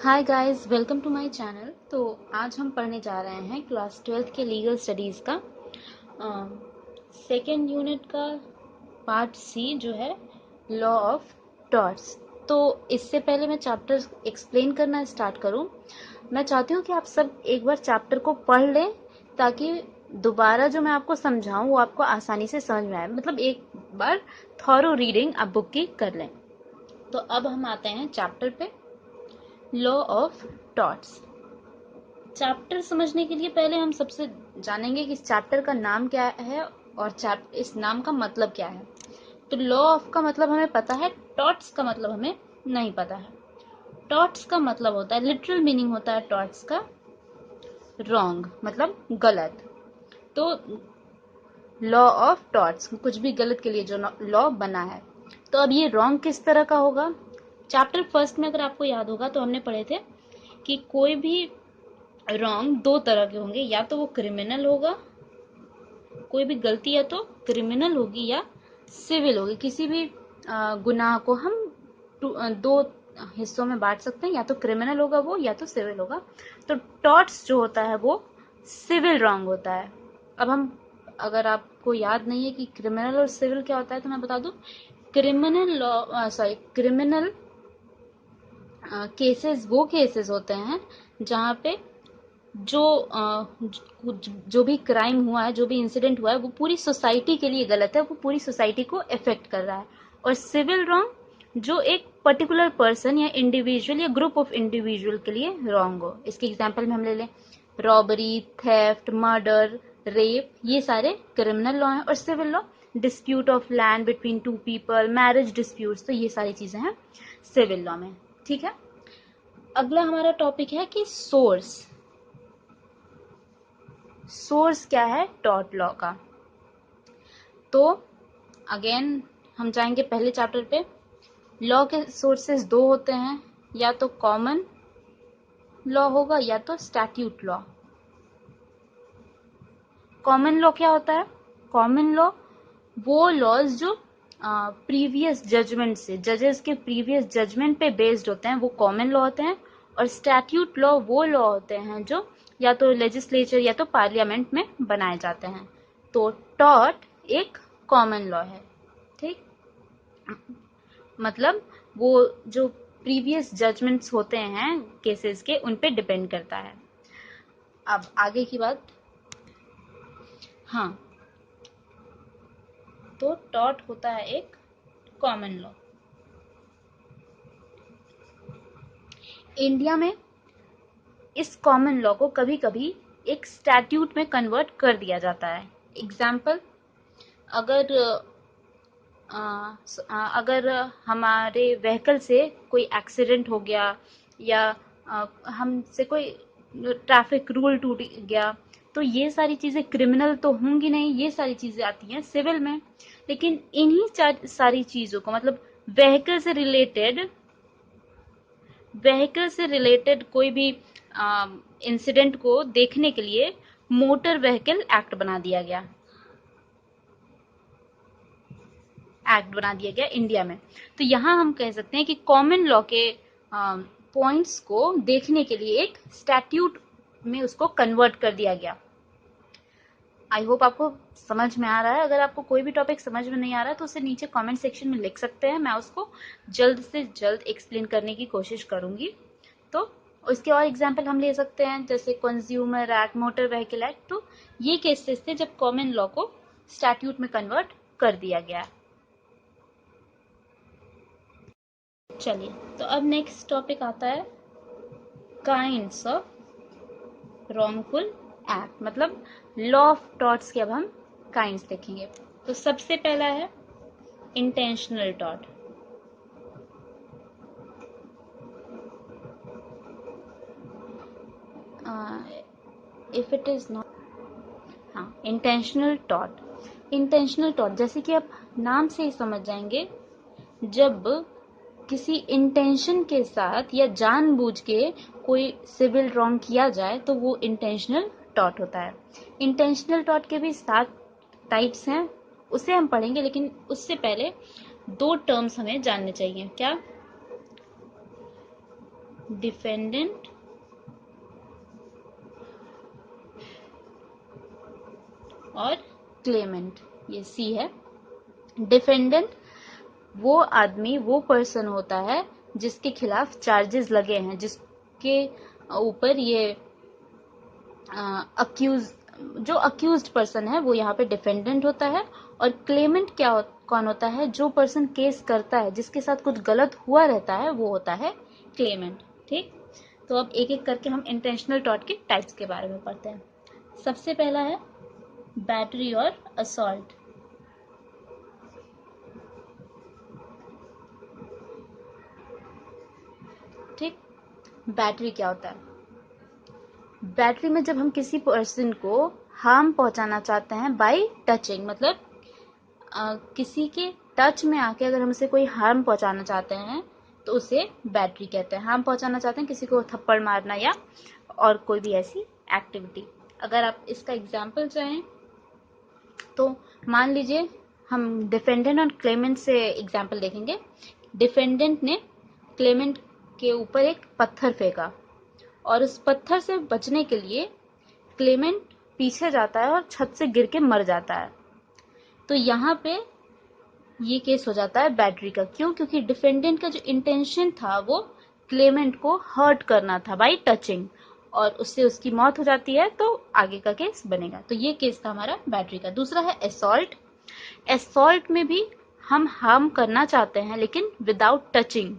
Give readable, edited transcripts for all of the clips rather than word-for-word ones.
Hi guys, welcome to my channel. तो आज हम पढ़ने जा रहे हैं क्लास 12th के लीगल स्टडीज़ का सेकेंड यूनिट का पार्ट सी जो है लॉ ऑफ टॉर्ट्स। तो इससे पहले मैं चैप्टर एक्सप्लेन करना स्टार्ट करूं, मैं चाहती हूं कि आप सब एक बार चैप्टर को पढ़ लें ताकि दोबारा जो मैं आपको समझाऊं वो आपको आसानी से समझ में आए। मतलब एक बार थॉरो रीडिंग आप बुक की कर लें। तो अब हम आते हैं चैप्टर पे, लॉ ऑफ टॉर्ट्स। चैप्टर समझने के लिए पहले हम सबसे जानेंगे कि इस चैप्टर का नाम क्या है और इस नाम का मतलब क्या है। तो लॉ ऑफ का मतलब हमें पता है, टॉर्ट्स का मतलब हमें नहीं पता है। टॉर्ट्स का मतलब होता है, लिटरल मीनिंग होता है टॉर्ट्स का रॉन्ग, मतलब गलत। तो लॉ ऑफ टॉर्ट्स, कुछ भी गलत के लिए जो लॉ बना है। तो अब ये रॉन्ग किस तरह का होगा? चैप्टर फर्स्ट में अगर आपको याद होगा तो हमने पढ़े थे कि कोई भी रॉन्ग दो तरह के होंगे, या तो वो क्रिमिनल होगा, कोई भी गलती या तो क्रिमिनल होगी या सिविल होगी। किसी भी गुनाह को हम दो हिस्सों में बांट सकते हैं, या तो क्रिमिनल होगा वो या तो सिविल होगा। तो टॉर्ट्स जो होता है वो सिविल रॉन्ग होता है। अब हम, अगर आपको याद नहीं है कि क्रिमिनल और सिविल क्या होता है तो मैं बता दूं। क्रिमिनल केसेस वो केसेस होते हैं जहाँ पे जो जो भी क्राइम हुआ है, जो भी इंसिडेंट हुआ है, वो पूरी सोसाइटी के लिए गलत है, वो पूरी सोसाइटी को इफेक्ट कर रहा है। और सिविल रॉन्ग जो एक पर्टिकुलर पर्सन या इंडिविजुअल या ग्रुप ऑफ इंडिविजुअल के लिए रॉन्ग हो। इसके एग्जांपल में हम ले लें रॉबरी, थेफ्ट, मर्डर, रेप, ये सारे क्रिमिनल लॉ हैं। और civil law dispute of land between two people, marriage disputes, तो ये सारी चीजें हैं सिविल लॉ में। ठीक है, अगला हमारा टॉपिक है कि सोर्स। सोर्स क्या है टॉर्ट लॉ का? तो अगेन हम जाएंगे पहले चैप्टर पे। लॉ के सोर्सेस दो होते हैं, या तो कॉमन लॉ होगा या तो स्टैट्यूट लॉ। कॉमन लॉ क्या होता है? कॉमन लॉ वो लॉज जो प्रीवियस जजमेंट से, जजेस के प्रीवियस जजमेंट पे बेस्ड होते हैं, वो कॉमन लॉ होते हैं। और स्टैट्यूट लॉ वो लॉ होते हैं जो या तो लेजिस्लेचर या तो पार्लियामेंट में बनाए जाते हैं। तो टॉर्ट एक कॉमन लॉ है। ठीक, मतलब वो जो प्रीवियस जजमेंट्स होते हैं केसेस के, उन पे डिपेंड करता है। अब आगे की बात, हाँ, तो टॉर्ट होता है एक कॉमन लॉ। इंडिया में इस कॉमन लॉ को कभी कभी एक स्टैट्यूट में कन्वर्ट कर दिया जाता है। एग्जाम्पल, अगर अगर हमारे व्हीकल से कोई एक्सीडेंट हो गया, या हमसे कोई ट्रैफिक रूल टूट गया, तो ये सारी चीज़ें क्रिमिनल तो होंगी नहीं, ये सारी चीज़ें आती हैं सिविल में। लेकिन इन्हीं सारी चीज़ों को, मतलब व्हीकल से रिलेटेड कोई भी इंसिडेंट को देखने के लिए मोटर व्हीकल एक्ट बना दिया गया इंडिया में। तो यहाँ हम कह सकते हैं कि कॉमन लॉ के पॉइंट्स को देखने के लिए एक स्टैट्यूट में उसको कन्वर्ट कर दिया गया। आई होप आपको समझ में आ रहा है। अगर आपको कोई भी टॉपिक समझ में नहीं आ रहा है तो उसे नीचे कमेंट सेक्शन में लिख सकते हैं, मैं उसको जल्द से जल्द एक्सप्लेन करने की कोशिश करूंगी। तो उसके और एग्जाम्पल हम ले सकते हैं, जैसे consumer act, motor vehicle act. तो ये केसेस थे जब कॉमन लॉ को स्टैट्यूट में कन्वर्ट कर दिया गया। चलिए, तो अब नेक्स्ट टॉपिक आता है काइंड्स ऑफ रॉन्गफुल एक्ट, मतलब लॉ ऑफ टॉर्ट्स के अब हम काइंड्स देखेंगे। तो सबसे पहला है intentional tort. If it is not, हाँ, इंटेंशनल टॉर्ट। इंटेंशनल टॉर्ट जैसे कि आप नाम से ही समझ जाएंगे, जब किसी इंटेंशन के साथ या जानबूझ के कोई सिविल रॉन्ग किया जाए तो वो इंटेंशनल टॉर्ट होता है। इंटेंशनल टॉर्ट के भी 7 टाइप्स हैं, उसे हम पढ़ेंगे, लेकिन उससे पहले दो टर्म्स हमें जानने चाहिए। क्या? डिफेंडेंट और क्लेमेंट, ये सी है। डिफेंडेंट वो आदमी, वो पर्सन होता है जिसके खिलाफ चार्जेस लगे हैं, जिसके ऊपर ये अक्यूज, जो अक्यूज्ड पर्सन है वो यहाँ पे डिफेंडेंट होता है। और क्लेमेंट कौन होता है? जो पर्सन केस करता है, जिसके साथ कुछ गलत हुआ रहता है, वो होता है क्लेमेंट। ठीक, तो अब एक एक करके हम इंटेंशनल टॉर्ट के टाइप्स के बारे में पढ़ते हैं। सबसे पहला है बैटरी और असॉल्ट। ठीक, बैटरी क्या होता है? बैटरी में जब हम किसी पर्सन को हार्म पहुंचाना चाहते हैं बाय टचिंग, मतलब किसी के टच में आके अगर हम उसे कोई हार्म पहुंचाना चाहते हैं तो उसे बैटरी कहते हैं। हार्म पहुंचाना चाहते हैं, किसी को थप्पड़ मारना या और कोई भी ऐसी एक्टिविटी। अगर आप इसका एग्जाम्पल चाहें तो मान लीजिए हम डिफेंडेंट और क्लेमेंट से एग्जाम्पल देखेंगे। डिफेंडेंट ने क्लेमेंट के ऊपर एक पत्थर फेंका और उस पत्थर से बचने के लिए क्लेमेंट पीछे जाता है और छत से गिर के मर जाता है। तो यहाँ पे ये केस हो जाता है बैटरी का। क्यों? क्योंकि डिफेंडेंट का जो इंटेंशन था वो क्लेमेंट को हर्ट करना था बाय टचिंग, और उससे उसकी मौत हो जाती है, तो आगे का केस बनेगा। तो ये केस था हमारा बैटरी का। दूसरा है असॉल्ट। असॉल्ट में भी हम हार्म करना चाहते हैं लेकिन विदाउट टचिंग।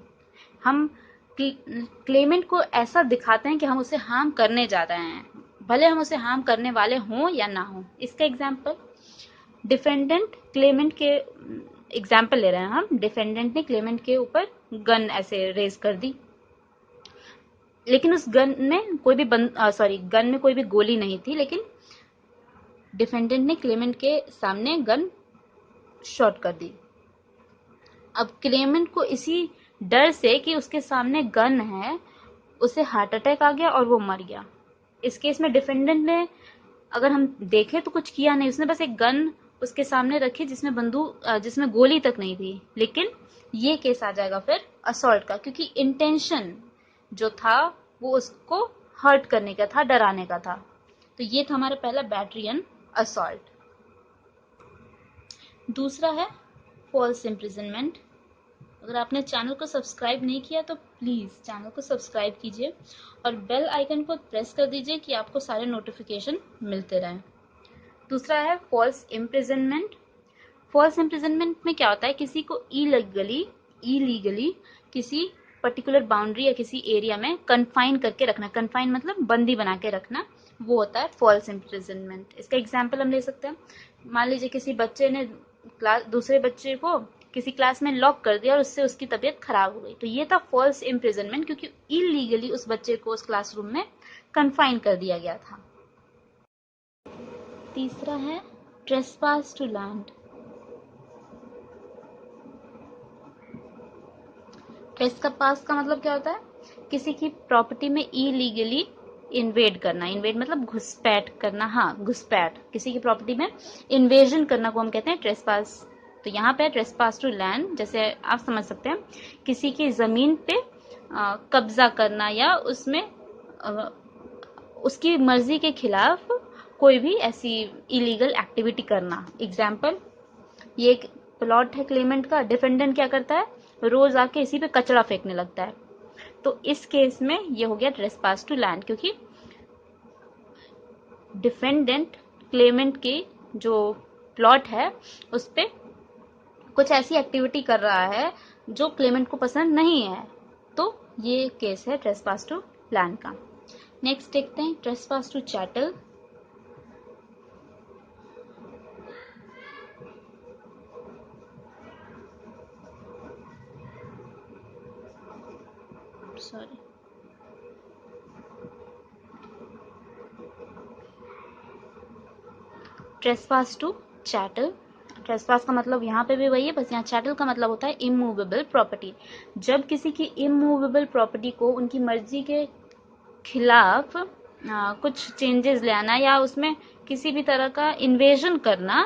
हम क्लेमेंट को ऐसा दिखाते हैं कि हम उसे हार्म करने जा रहे हैं, भले हम उसे हार्म करने वाले हों या ना हो। इसका एग्जाम्पल डिफेंडेंट क्लेमेंट के एग्जाम्पल ले रहे हैं हम। डिफेंडेंट ने क्लेमेंट के ऊपर गन ऐसे रेज कर दी, लेकिन उस गन में कोई भी गन में कोई भी गोली नहीं थी, लेकिन डिफेंडेंट ने क्लेमेंट के सामने गन शॉट कर दी। अब क्लेमेंट को इसी डर से कि उसके सामने गन है, उसे हार्ट अटैक आ गया और वो मर गया। इस केस में डिफेंडेंट ने, अगर हम देखें तो कुछ किया नहीं, उसने बस एक गन उसके सामने रखी जिसमें जिसमें गोली तक नहीं थी। लेकिन ये केस आ जाएगा फिर असॉल्ट का, क्योंकि इंटेंशन जो था वो उसको हर्ट करने का था, डराने का था। तो ये था हमारा पहला बैटरी एंड असॉल्ट। दूसरा है फॉल्स इम्प्रिजनमेंट। अगर आपने चैनल को सब्सक्राइब नहीं किया तो प्लीज़ चैनल को सब्सक्राइब कीजिए और बेल आइकन को प्रेस कर दीजिए कि आपको सारे नोटिफिकेशन मिलते रहें। दूसरा है फॉल्स इम्प्रिजनमेंट। फॉल्स इम्प्रिजनमेंट में क्या होता है? किसी को इलीगली किसी पर्टिकुलर बाउंड्री या किसी एरिया में कन्फाइन करके रखना। कन्फाइन मतलब बंदी बना के रखना, वो होता है फॉल्स इम्प्रिजनमेंट। इसका एग्जाम्पल हम ले सकते हैं। मान लीजिए किसी बच्चे ने दूसरे बच्चे को किसी क्लास में लॉक कर दिया और उससे उसकी तबीयत खराब हो गई, तो ये था फॉल्स इम्प्रिजनमेंट, क्योंकि इलीगली उस बच्चे को उस क्लासरूम में कन्फाइन कर दिया गया था। तीसरा है ट्रेसपास टू लैंड। ट्रेसपास का मतलब क्या होता है? किसी की प्रॉपर्टी में इलीगली इन्वेड करना। इन्वेड मतलब घुसपैठ करना। हाँ, घुसपैठ, किसी की प्रॉपर्टी में इन्वेजन करना को हम कहते हैं ट्रेसपास। तो यहाँ पे ट्रेसपास टू लैंड, जैसे आप समझ सकते हैं किसी की जमीन पे कब्जा करना या उसमें उसकी मर्जी के खिलाफ कोई भी ऐसी इलीगल एक्टिविटी करना। एग्जाम्पल, ये एक प्लॉट है क्लेमेंट का। डिफेंडेंट क्या करता है? रोज आके इसी पे कचरा फेंकने लगता है। तो इस केस में ये हो गया ट्रेसपास टू लैंड, क्योंकि डिफेंडेंट क्लेमेंट की जो प्लॉट है उस पे कुछ ऐसी एक्टिविटी कर रहा है जो क्लेमेंट को पसंद नहीं है। तो ये केस है ट्रेसपास टू लैंड का। नेक्स्ट देखते हैं trespass to chattel. Sorry, trespass to chattel. Trespass का मतलब यहाँ पे भी वही है, बस यहाँ चैटल का मतलब होता है इमूवेबल प्रॉपर्टी। जब किसी की इमूवेबल प्रॉपर्टी को उनकी मर्जी के खिलाफ कुछ चेंजेस ले आना या उसमें किसी भी तरह का इन्वेजन करना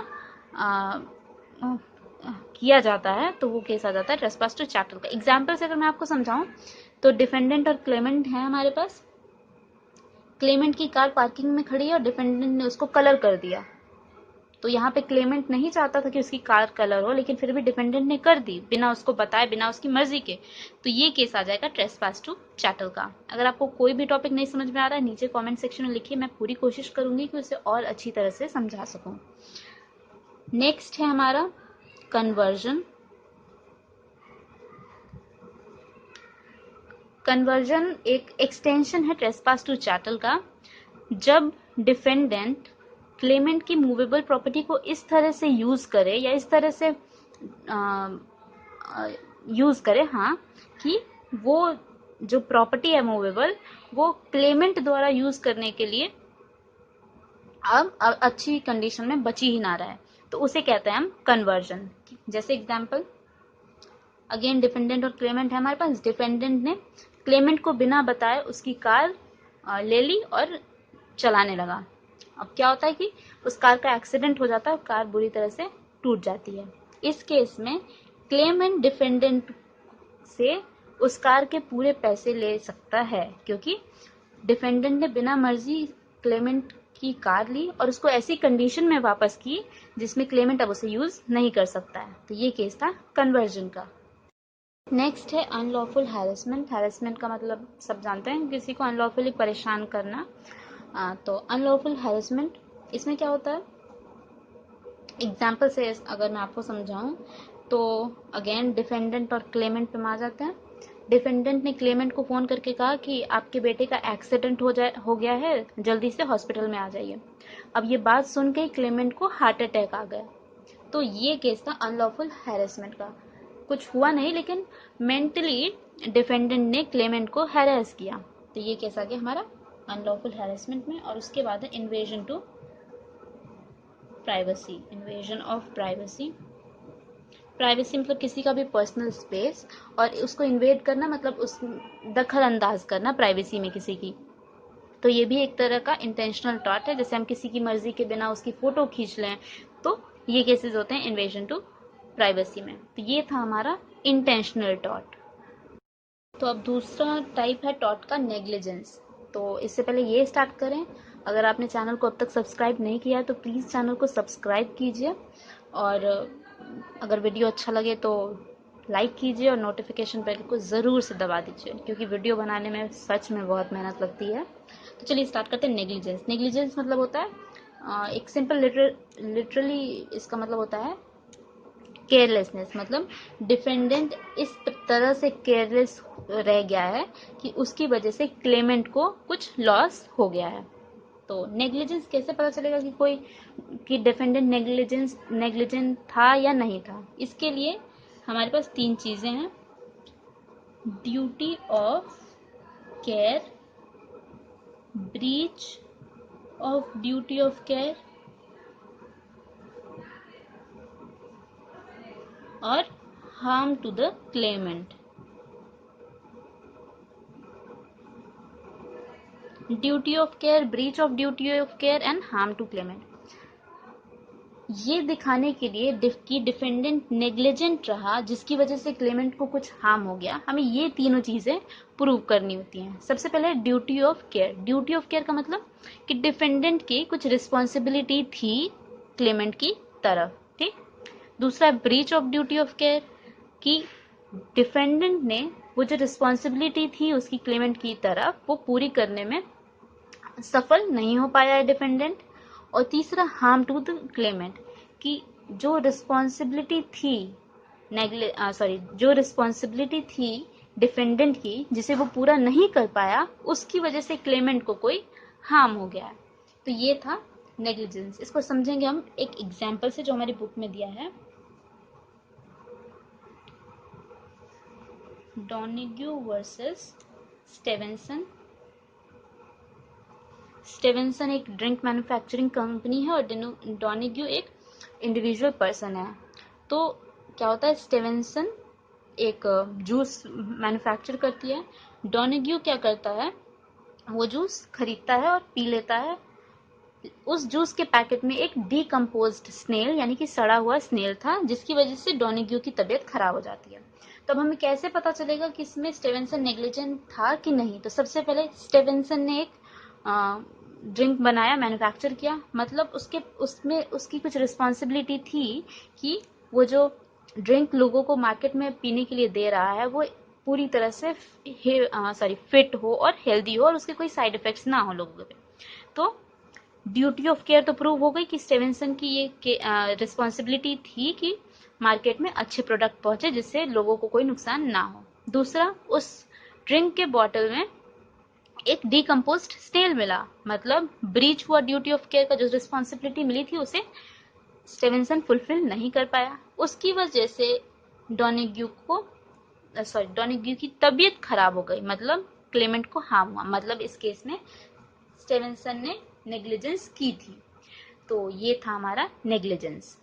किया जाता है, तो वो केस आ जाता है ट्रेसपास टू चैटल का। एग्जाम्पल से अगर मैं आपको समझाऊं, तो डिफेंडेंट और क्लेमेंट है हमारे पास। क्लेमेंट की कार पार्किंग में खड़ी है और डिफेंडेंट ने उसको कलर कर दिया। तो यहाँ पे क्लेमेंट नहीं चाहता था कि उसकी कार कलर हो, लेकिन फिर भी डिफेंडेंट ने कर दी बिना उसको बताए, बिना उसकी मर्जी के। तो ये केस आ जाएगा ट्रेसपास टू चैटल का। अगर आपको कोई भी टॉपिक नहीं समझ में आ रहा है, नीचे कमेंट सेक्शन में लिखिए, मैं पूरी कोशिश करूंगी कि उसे और अच्छी तरह से समझा सकूं। नेक्स्ट है हमारा कन्वर्जन। कन्वर्जन एक एक्सटेंशन है ट्रेसपास टू चैटल का। जब डिफेंडेंट क्लेमेंट की मूवेबल प्रॉपर्टी को इस तरह से यूज करे या इस तरह से यूज करे, हाँ, कि वो जो प्रॉपर्टी है मूवेबल वो क्लेमेंट द्वारा यूज करने के लिए अब अच्छी कंडीशन में बची ही ना रहा है, तो उसे कहते हैं हम कन्वर्जन। जैसे एग्जांपल, अगेन डिफेंडेंट और क्लेमेंट है हमारे पास। डिफेंडेंट ने क्लेमेंट को बिना बताए उसकी कार ले ली और चलाने लगा। अब क्या होता है कि उस कार का एक्सीडेंट हो जाता है, कार बुरी तरह से टूट जाती है। इस केस में क्लेमेंट डिफेंडेंट से उस कार के पूरे पैसे ले सकता है, क्योंकि डिफेंडेंट ने बिना मर्जी क्लेमेंट की कार ली और उसको ऐसी कंडीशन में वापस की जिसमें क्लेमेंट अब उसे यूज नहीं कर सकता है। तो ये केस था कन्वर्जन का। नेक्स्ट है अनलॉफुल हैरेसमेंट। हैरेसमेंट का मतलब सब जानते हैं, किसी को अनलॉफुली परेशान करना। तो अनलॉफुल हैरेसमेंट, इसमें क्या होता है, एग्जाम्पल से अगर मैं आपको समझाऊं तो अगेन डिफेंडेंट और क्लेमेंट पे आ जाते हैं। डिफेंडेंट ने क्लेमेंट को फोन करके कहा कि आपके बेटे का एक्सीडेंट हो गया है, जल्दी से हॉस्पिटल में आ जाइए। अब ये बात सुन के क्लेमेंट को हार्ट अटैक आ गया। तो ये केस था अनलॉफुल हैरेसमेंट का। कुछ हुआ नहीं, लेकिन मेंटली डिफेंडेंट ने क्लेमेंट को हैरेस किया। तो ये केस आ गया हमारा अनलॉफुल हैरेसमेंट में। और उसके बाद है invasion to privacy. Invasion of privacy. Privacy मतलब किसी का भी पर्सनल स्पेस, और उसको इन्वेड करना मतलब उस दखल अंदाज करना प्राइवेसी में किसी की। तो ये भी एक तरह का इंटेंशनल टॉट है। जैसे हम किसी की मर्जी के बिना उसकी फोटो खींच लें, तो ये केसेस होते हैं इन्वेजन टू प्राइवेसी में। तो ये था हमारा इंटेंशनल टॉट। तो अब दूसरा टाइप है टॉट का नेग्लिजेंस। तो इससे पहले ये स्टार्ट करें, अगर आपने चैनल को अब तक सब्सक्राइब नहीं किया है तो प्लीज़ चैनल को सब्सक्राइब कीजिए, और अगर वीडियो अच्छा लगे तो लाइक कीजिए और नोटिफिकेशन बेल को ज़रूर से दबा दीजिए, क्योंकि वीडियो बनाने में सच में बहुत मेहनत लगती है। तो चलिए स्टार्ट करते हैं। नेग्लिजेंस। नेग्लिजेंस मतलब होता है एक सिंपल लिटरली इसका मतलब होता है केयरलेसनेस। मतलब डिफेंडेंट इस तरह से केयरलेस रह गया है कि उसकी वजह से क्लेमेंट को कुछ लॉस हो गया है। तो नेग्लिजेंस कैसे पता चलेगा कि डिफेंडेंट नेग्लिजेंट था या नहीं था? इसके लिए हमारे पास 3 चीजें हैं: duty of care, breach of duty of care और harm to the claimant. Duty of care, breach of duty of care and harm to claimant. ये दिखाने के लिए कि डिफेंडेंट नेग्लिजेंट रहा जिसकी वजह से क्लेमेंट को कुछ हार्म हो गया, हमें ये तीनों चीजें प्रूव करनी होती हैं। सबसे पहले duty of care. Duty of care का मतलब कि डिफेंडेंट की कुछ रिस्पॉन्सिबिलिटी थी क्लेमेंट की तरफ, ठीक। दूसरा breach of duty of care, कि डिफेंडेंट ने वो जो रिस्पॉन्सिबिलिटी थी उसकी क्लेमेंट की तरफ वो पूरी करने में सफल नहीं हो पाया है डिफेंडेंट। और तीसरा हार्म टू द क्लेमेंट, कि जो रिस्पॉन्सिबिलिटी थी डिफेंडेंट की जिसे वो पूरा नहीं कर पाया, उसकी वजह से क्लेमेंट को कोई हार्म हो गया है। तो ये था नेग्लिजेंस। इसको समझेंगे हम एक एग्जाम्पल से जो हमारी बुक में दिया है। डोनेग्यू वर्सेस स्टेवेंसन। स्टेवेंसन एक ड्रिंक मैन्युफैक्चरिंग कंपनी है और डोनेग्यू एक इंडिविजुअल पर्सन है। तो क्या होता है, स्टेवेंसन एक जूस मैन्युफैक्चर करती है। डोनेग्यू क्या करता है, वो जूस खरीदता है और पी लेता है। उस जूस के पैकेट में एक डीकम्पोज्ड स्नेल यानी कि सड़ा हुआ स्नेल था, जिसकी वजह से डोनेग्यू की तबीयत खराब हो जाती है। तो अब हमें कैसे पता चलेगा कि इसमें स्टीवेंसन नेग्लिजेंट था कि नहीं? तो सबसे पहले स्टीवेंसन ने एक ड्रिंक बनाया, मैन्युफैक्चर किया, मतलब उसमें उसकी कुछ रिस्पॉन्सिबिलिटी थी कि वो जो ड्रिंक लोगों को मार्केट में पीने के लिए दे रहा है वो पूरी तरह से फिट हो और हेल्दी हो और उसके कोई साइड इफेक्ट्स ना हो लोगों पे। तो ड्यूटी ऑफ केयर तो प्रूव हो गई कि स्टीवेंसन की ये रिस्पॉन्सिबिलिटी थी कि मार्केट में अच्छे प्रोडक्ट पहुंचे जिससे लोगों को कोई नुकसान ना हो। दूसरा, उस ड्रिंक के बॉटल में एक डिकम्पोज्ड स्नेल मिला, मतलब ब्रीच हुआ ड्यूटी ऑफ केयर का, जो रिस्पॉन्सिबिलिटी मिली थी उसे स्टीवेंसन फुलफिल नहीं कर पाया। उसकी वजह से डोनेग्यू की तबीयत खराब हो गई, मतलब क्लेमेंट को हार्म हुआ, मतलब इस केस में स्टीवेंसन ने नेग्लिजेंस की थी। तो ये था हमारा नेग्लिजेंस।